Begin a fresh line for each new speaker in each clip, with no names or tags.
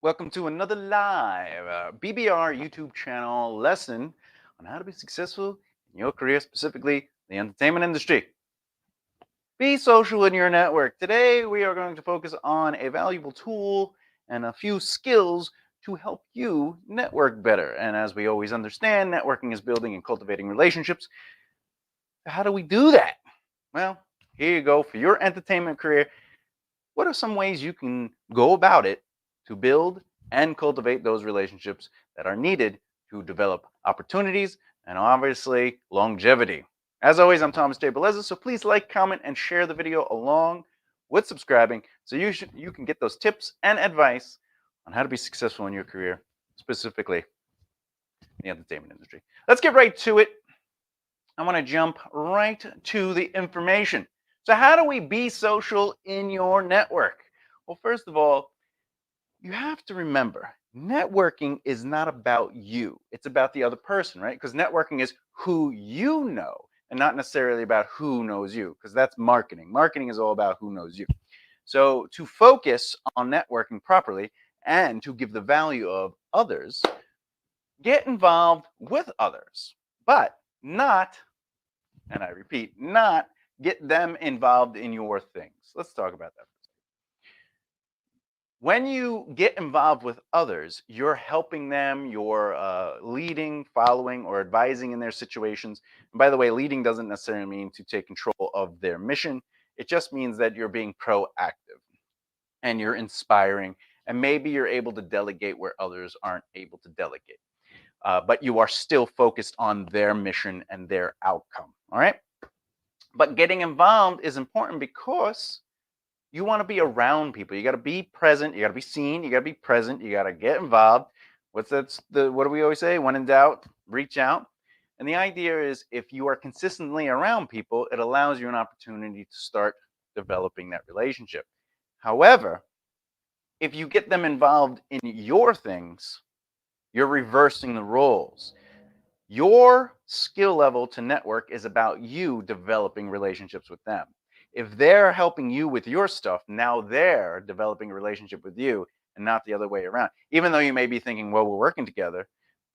Welcome to another live BBR YouTube channel lesson on how to be successful in your career, specifically the entertainment industry. Be social in your network. Today, we are going to focus on a valuable tool and a few skills to help you network better. And as we always understand, networking is building and cultivating relationships. How do we do that? Well, here you go for your entertainment career. What are some ways you can go about it to build and cultivate those relationships that are needed to develop opportunities and obviously longevity? As always, I'm Thomas J. Beleza, so please like, comment, and share the video along with subscribing so you can get those tips and advice on how to be successful in your career, specifically in the entertainment industry. Let's get right to it. I want to jump right to the information. So, how do we be social in your network? Well, first of all, you have to remember networking is not about you, it's about the other person, right? Because networking is who you know and not necessarily about who knows you, because that's marketing. Marketing is all about who knows you. So, to focus on networking properly and to give the value of others, get involved with others, but not, and I repeat, not get them involved in your things. Let's talk about that. When you get involved with others, you're helping them, you're leading, following, or advising in their situations. And by the way, leading doesn't necessarily mean to take control of their mission. It just means that you're being proactive and you're inspiring. And maybe you're able to delegate where others aren't able to delegate. But you are still focused on their mission and their outcome. All right. But getting involved is important because you want to be around people. You got to be present. You got to be seen. You got to be present. You got to get involved. What do we always say? When in doubt, reach out. And the idea is if you are consistently around people, it allows you an opportunity to start developing that relationship. However, if you get them involved in your things, you're reversing the roles. Your skill level to network is about you developing relationships with them. If they're helping you with your stuff, now they're developing a relationship with you and not the other way around. Even though you may be thinking, well, we're working together,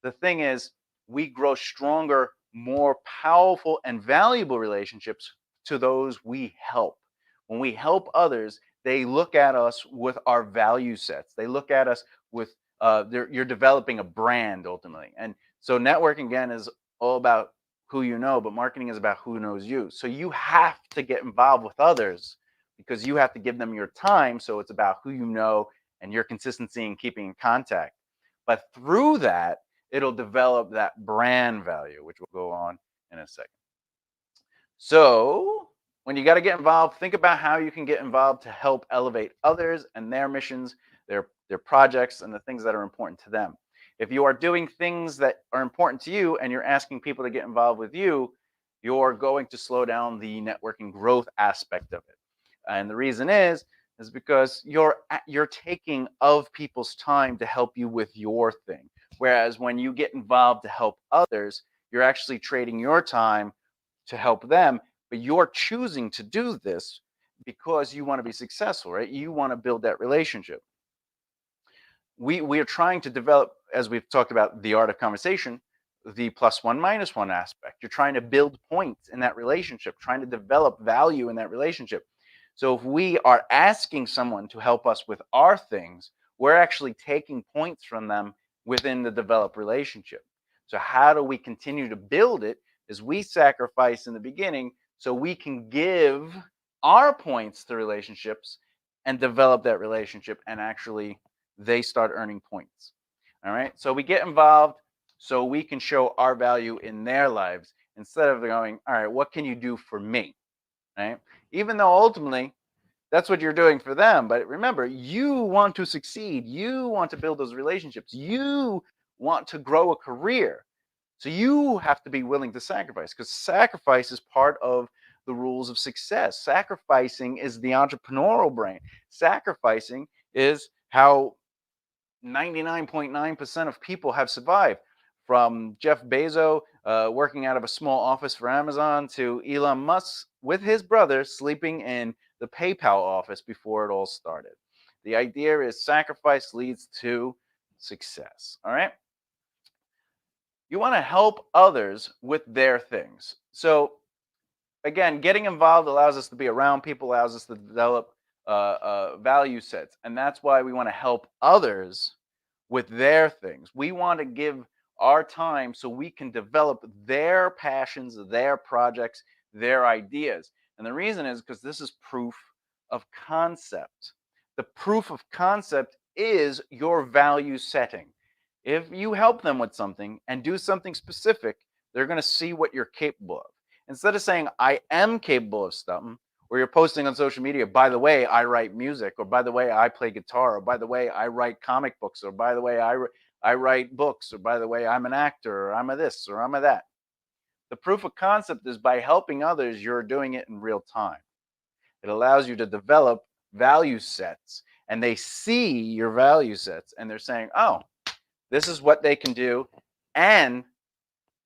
the thing is, we grow stronger, more powerful, and valuable relationships to those we help. When we help others, they look at us with our value sets. They look at us with, you're developing a brand ultimately. And so networking again is all about who you know, but marketing is about who knows you. So you have to get involved with others because you have to give them your time. So it's about who you know and your consistency in keeping in contact. But through that, it'll develop that brand value, which we'll go on in a second. So when you got to get involved, think about how you can get involved to help elevate others and their missions, their projects, and the things that are important to them. If you are doing things that are important to you and you're asking people to get involved with you, you're going to slow down the networking growth aspect of it. And the reason is because you're taking of people's time to help you with your thing. Whereas when you get involved to help others, you're actually trading your time to help them, but you're choosing to do this because you want to be successful, right? You want to build that relationship. We are trying to develop, as we've talked about the art of conversation, the plus one minus one aspect. You're trying to build points in that relationship, trying to develop value in that relationship. So if we are asking someone to help us with our things, we're actually taking points from them within the developed relationship. So how do we continue to build it? Is we sacrifice in the beginning so we can give our points to relationships and develop that relationship, and actually they start earning points. All right. So we get involved so we can show our value in their lives instead of going, all right, what can you do for me? Right. Even though ultimately that's what you're doing for them. But remember, you want to succeed. You want to build those relationships. You want to grow a career. So you have to be willing to sacrifice, because sacrifice is part of the rules of success. Sacrificing is the entrepreneurial brain. Sacrificing is how 99.9% of people have survived, from Jeff Bezos working out of a small office for Amazon to Elon Musk with his brother sleeping in the PayPal office before it all started. The idea is sacrifice leads to success. All right. You want to help others with their things. So again, getting involved allows us to be around people, allows us to develop value sets. And that's why we want to help others with their things. We want to give our time so we can develop their passions, their projects, their ideas. And the reason is because this is proof of concept. The proof of concept is your value setting. If you help them with something and do something specific, they're going to see what you're capable of. Instead of saying, I am capable of something, or you're posting on social media, by the way, I write music, or by the way, I play guitar, or by the way, I write comic books, or by the way, I write books, or by the way, I'm an actor, or I'm a this, or I'm a that. The proof of concept is by helping others, you're doing it in real time. It allows you to develop value sets, and they see your value sets, and they're saying, oh, this is what they can do. And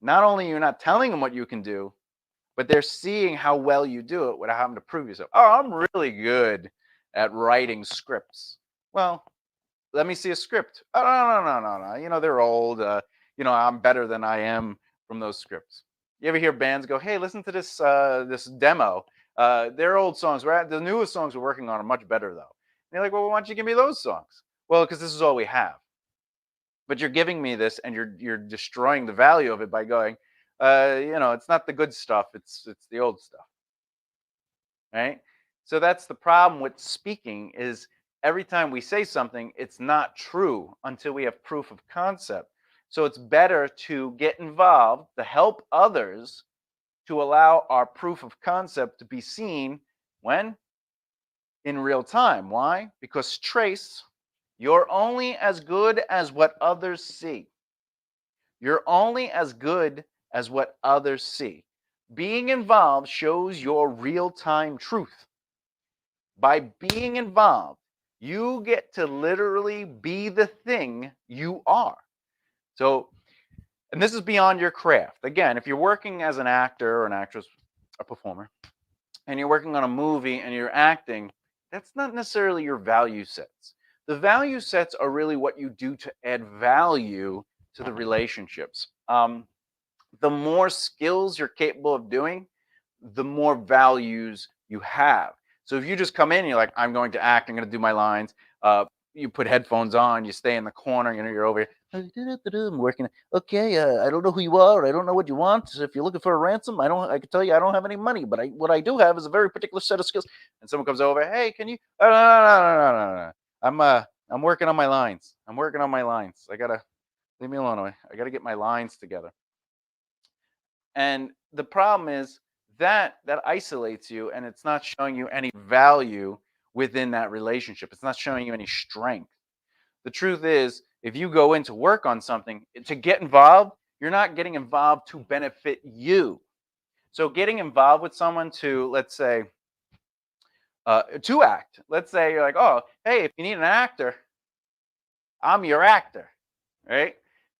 not only you're not telling them what you can do, but they're seeing how well you do it without having to prove yourself. Oh, I'm really good at writing scripts. Well, let me see a script. Oh, no. You know, they're old. I'm better than I am from those scripts. You ever hear bands go, hey, listen to this demo. Their old songs, the newest songs we're working on are much better, though. And you're like, well, why don't you give me those songs? Well, because this is all we have. But you're giving me this, and you're destroying the value of it by going, it's not the good stuff, it's the old stuff, right? So that's the problem with speaking is every time we say something, it's not true until we have proof of concept. So it's better to get involved to help others to allow our proof of concept to be seen when in real time. Why? Because trace, you're only as good as what others see. You're only as good as what others see. Being involved shows your real-time truth. By being involved, you get to literally be the thing you are. So, and this is beyond your craft. Again, if you're working as an actor or an actress, a performer, and you're working on a movie and you're acting, that's not necessarily your value sets. The value sets are really what you do to add value to the relationships. The more skills you're capable of doing, the more values you have. So if you just come in and you're like, I'm going to act, I'm going to do my lines, you put headphones on, you stay in the corner, you're over here, I'm working. Okay, I don't know who you are, I don't know what you want. So if you're looking for a ransom, I can tell you I don't have any money, but what I do have is a very particular set of skills. And someone comes over, hey, can you? Oh, no. I'm working on my lines. I'm working on my lines. Leave me alone. I gotta get my lines together. And the problem is that isolates you, and it's not showing you any value within that relationship. It's not showing you any strength. The truth is, if you go in to work on something, to get involved, you're not getting involved to benefit you. So getting involved with someone to, let's say, to act. Let's say you're like, oh, hey, if you need an actor, I'm your actor, right?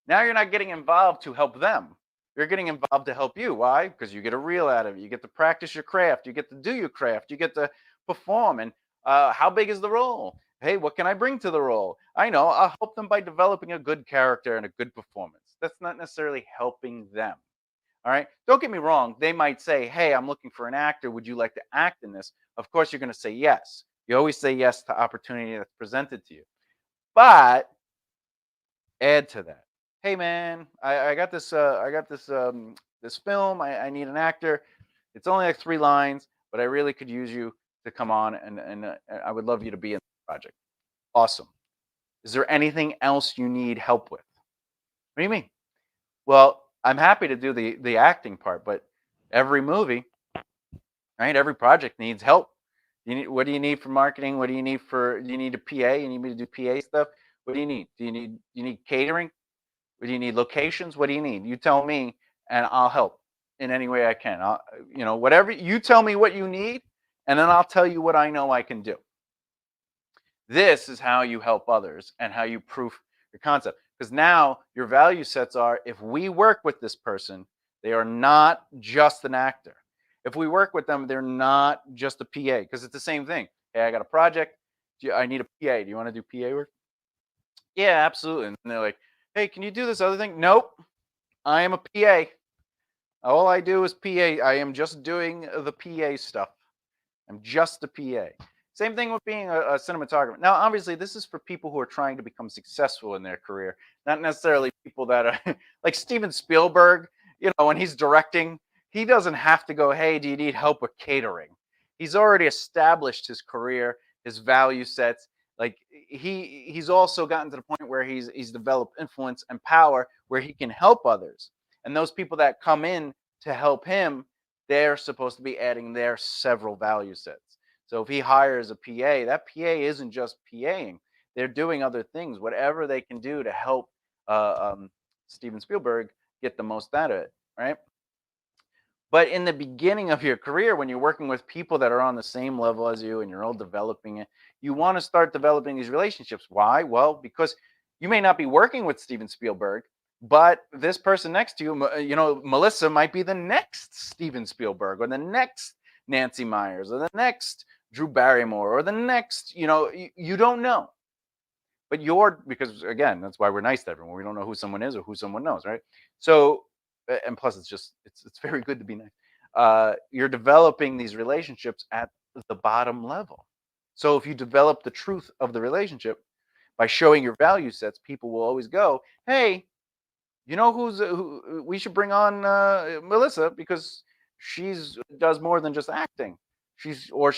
Now you're not getting involved to help them. You're getting involved to help you. Why? Because you get a reel out of it. You get to practice your craft. You get to do your craft. You get to perform. And how big is the role? Hey, what can I bring to the role? I know. I'll help them by developing a good character and a good performance. That's not necessarily helping them. All right. Don't get me wrong. They might say, hey, I'm looking for an actor. Would you like to act in this? Of course, you're going to say yes. You always say yes to opportunity that's presented to you. But add to that. Hey man, I got this this film. I need an actor. It's only like 3 lines, but I really could use you to come on, and I would love you to be in the project. Awesome. Is there anything else you need help with? What do you mean? Well, I'm happy to do the acting part, but every movie, right? Every project needs help. What do you need for marketing? What do you need for? Do you need a PA? You need me to do PA stuff? What do you need? Do you need catering? What do you need? Locations? What do you need? You tell me, and I'll help in any way I can. Whatever you tell me what you need, and then I'll tell you what I know I can do. This is how you help others and how you proof your concept. Because now your value sets are, if we work with this person, they are not just an actor. If we work with them, they're not just a PA, because it's the same thing. Hey, I got a project. I need a PA. Do you want to do PA work? Yeah, absolutely. And they're like, hey, can you do this other thing? Nope. I am a PA. All I do is PA. I am just doing the PA stuff. I'm just a PA. Same thing with being a cinematographer. Now, obviously, this is for people who are trying to become successful in their career, not necessarily people that are like Steven Spielberg. When he's directing, he doesn't have to go, "Hey, do you need help with catering?" He's already established his career, his value sets. Like he's also gotten to the point where he's developed influence and power where he can help others. And those people that come in to help him, they're supposed to be adding their several value sets. So if he hires a PA, that PA isn't just PAing. They're doing other things, whatever they can do to help Steven Spielberg get the most out of it, right? But in the beginning of your career, when you're working with people that are on the same level as you and you're all developing it, you want to start developing these relationships. Why? Well, because you may not be working with Steven Spielberg, but this person next to you, Melissa might be the next Steven Spielberg or the next Nancy Myers or the next Drew Barrymore or the next, you don't know. But because again, that's why we're nice to everyone. We don't know who someone is or who someone knows, right? So, and plus, it's very good to be nice. You're developing these relationships at the bottom level. So if you develop the truth of the relationship by showing your value sets, people will always go, "Hey, who we should bring on Melissa because she's does more than just acting. She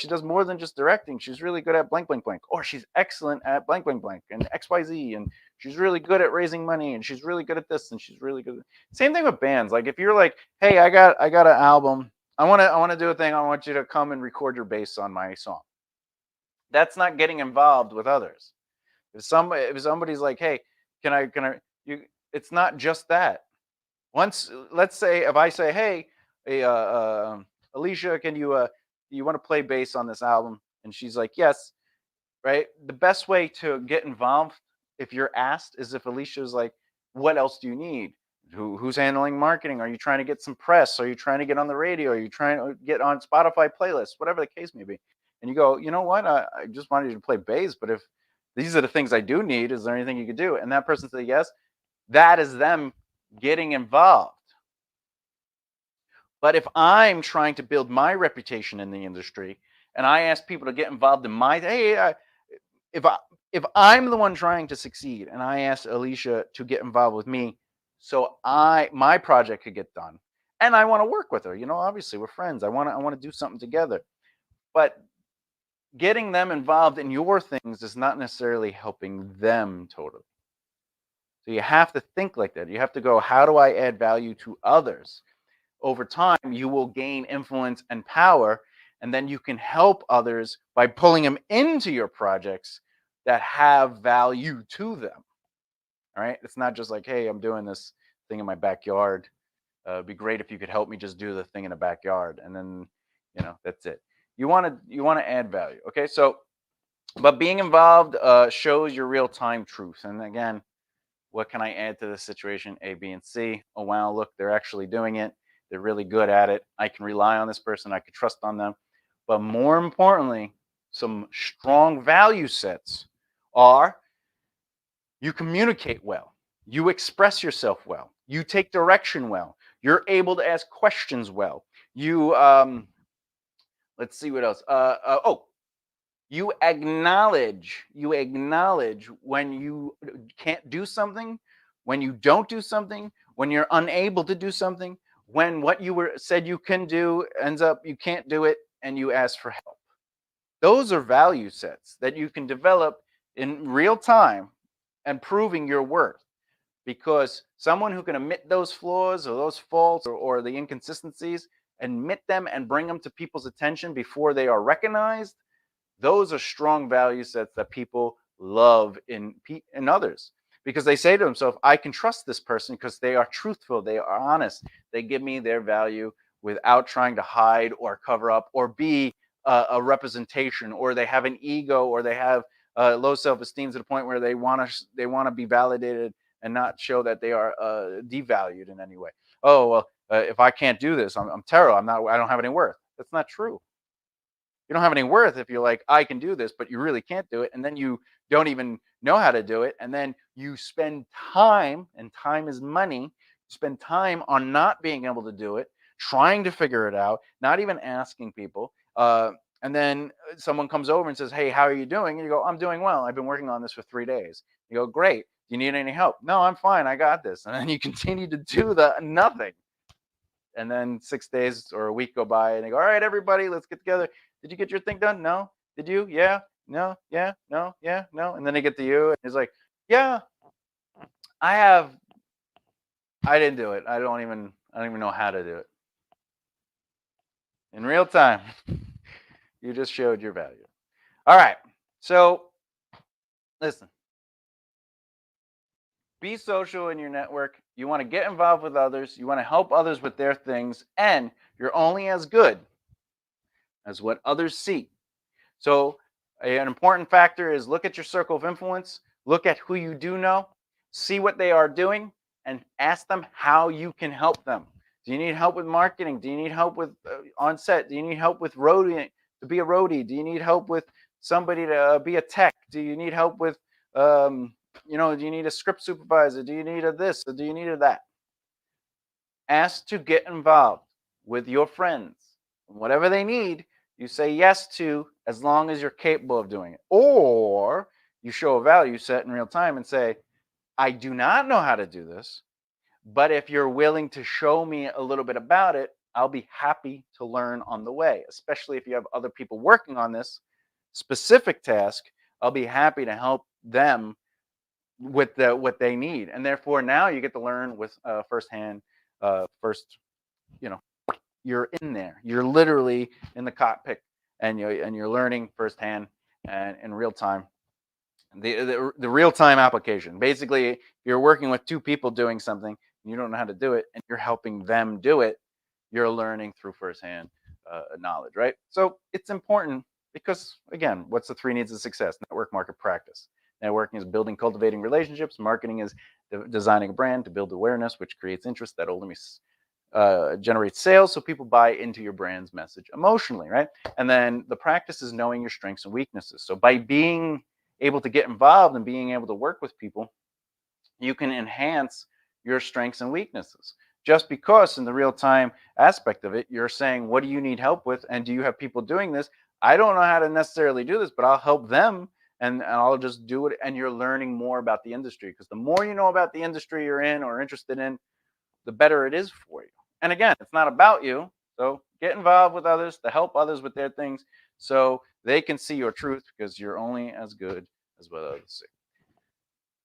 does more than just directing. She's really good at blank blank blank, or she's excellent at blank blank blank and XYZ, and she's really good at raising money, and she's really good at this, and she's really good." Same thing with bands. Like if you're like, "Hey, I got an album. I want to do a thing. I want you to come and record your bass on my song." That's not getting involved with others. If somebody's like, "Hey, can I you," it's not just that. Once, let's say, if I say, "Hey, Alicia, do you want to play bass on this album?" And she's like, "Yes," right? The best way to get involved, if you're asked, is if Alicia's like, "What else do you need? Who's handling marketing? Are you trying to get some press? Are you trying to get on the radio? Are you trying to get on Spotify playlists? Whatever the case may be." And you go, "You know what? I just wanted you to play bass, but if these are the things I do need, is there anything you could do?" And that person says yes. That is them getting involved. But if I'm trying to build my reputation in the industry and I ask people to get involved in if I if I'm the one trying to succeed and I ask Alicia to get involved with me so my project could get done and I want to work with her, obviously we're friends. I want to do something together. But getting them involved in your things is not necessarily helping them totally. So you have to think like that. You have to go, how do I add value to others? Over time, you will gain influence and power, and then you can help others by pulling them into your projects that have value to them. All right. It's not just like, "Hey, I'm doing this thing in my backyard. It'd be great if you could help me just do the thing in the backyard." And then, that's it. You want to add value. Okay. So, but being involved shows your real time truth. And again, what can I add to this situation? A, B, and C. Oh, wow, look, they're actually doing it. They're really good at it. I can rely on this person. I can trust on them. But more importantly, some strong value sets are: you communicate well, you express yourself well, you take direction well, you're able to ask questions well. Let's see what else. You acknowledge when you can't do something, when you don't do something, when you're unable to do something, when what you were said you can do ends up you can't do it and you ask for help. Those are value sets that you can develop in real time and proving your worth, because someone who can admit those flaws or those faults or the inconsistencies, admit them and bring them to people's attention before they are recognized, those are strong value sets that people love in others, because they say to themselves, "I can trust this person because they are truthful, they are honest, they give me their value without trying to hide or cover up or be a representation, or they have an ego, or they have low self-esteem to the point where they want to be validated and not show that they are devalued in any way. Oh well, if I can't do this, I'm terrible. I don't have any worth." That's not true. You don't have any worth if you're like, I can do this, but you really can't do it. And then you don't even know how to do it. And then you spend time, and time is money, spend time on not being able to do it, trying to figure it out, not even asking people. And then someone comes over and says, Hey, how are you doing? And you go, I'm doing well. I've been working on this for 3 days. You go, Great. Do you need any help? No, I'm fine. I got this. And then you continue to do the nothing. And then 6 days or a week go by and they go, All right, everybody, let's get together. Did you get your thing done? No. Did you? Yeah. No. Yeah. No. Yeah. No. And then they get to you and he's like, Yeah, I have. I didn't do it. I don't even know how to do it. In real time, you just showed your value. All right. So listen, be social in your network. You want to get involved with others. You want to help others with their things. And you're only as good as what others see. So, an important factor is look at your circle of influence, look at who you do know, see what they are doing, and ask them how you can help them. Do you need help with marketing? Do you need help with on set? Do you need help with roadie to be a roadie? Do you need help with somebody to be a tech? Do you need help with, do you need a script supervisor? Do you need a this? Or do you need a that? Ask to get involved with your friends. Whatever they need, you say yes to as long as you're capable of doing it. Or you show a value set in real time and say, I do not know how to do this, but if you're willing to show me a little bit about it, I'll be happy to learn on the way, especially if you have other people working on this specific task. I'll be happy to help them with what they need. And therefore, now you get to learn with firsthand, first, you know, you're in there. You're literally in the cockpit, and you're learning firsthand and in real time. The real time application. Basically, if you're working with two people doing something, and you don't know how to do it, and you're helping them do it, you're learning through firsthand knowledge, right? So it's important because, again, what's the three needs of success? Network, market, practice. Networking is building, cultivating relationships. Marketing is designing a brand to build awareness, which creates interest that ultimately generates sales, so people buy into your brand's message emotionally, right? And then the practice is knowing your strengths and weaknesses. So by being able to get involved and being able to work with people, you can enhance your strengths and weaknesses. Just because in the real time aspect of it, you're saying, What do you need help with? And do you have people doing this? I don't know how to necessarily do this, but I'll help them, and I'll just do it. And you're learning more about the industry, because the more you know about the industry you're in or interested in, the better it is for you. And again, it's not about you. So get involved with others to help others with their things so they can see your truth, because you're only as good as what others see.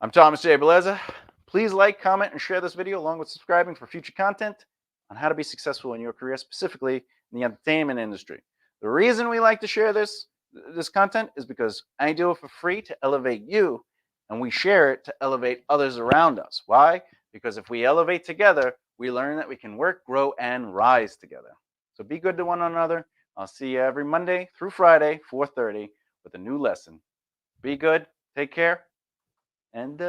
I'm Thomas J. Beleza. Please like, comment, and share this video along with subscribing for future content on how to be successful in your career, specifically in the entertainment industry. The reason we like to share this content is because I do it for free to elevate you, and we share it to elevate others around us. Why? Because if we elevate together, we learn that we can work, grow, and rise together. So be good to one another. I'll see you every Monday through Friday, 4:30, with a new lesson. Be good, take care, and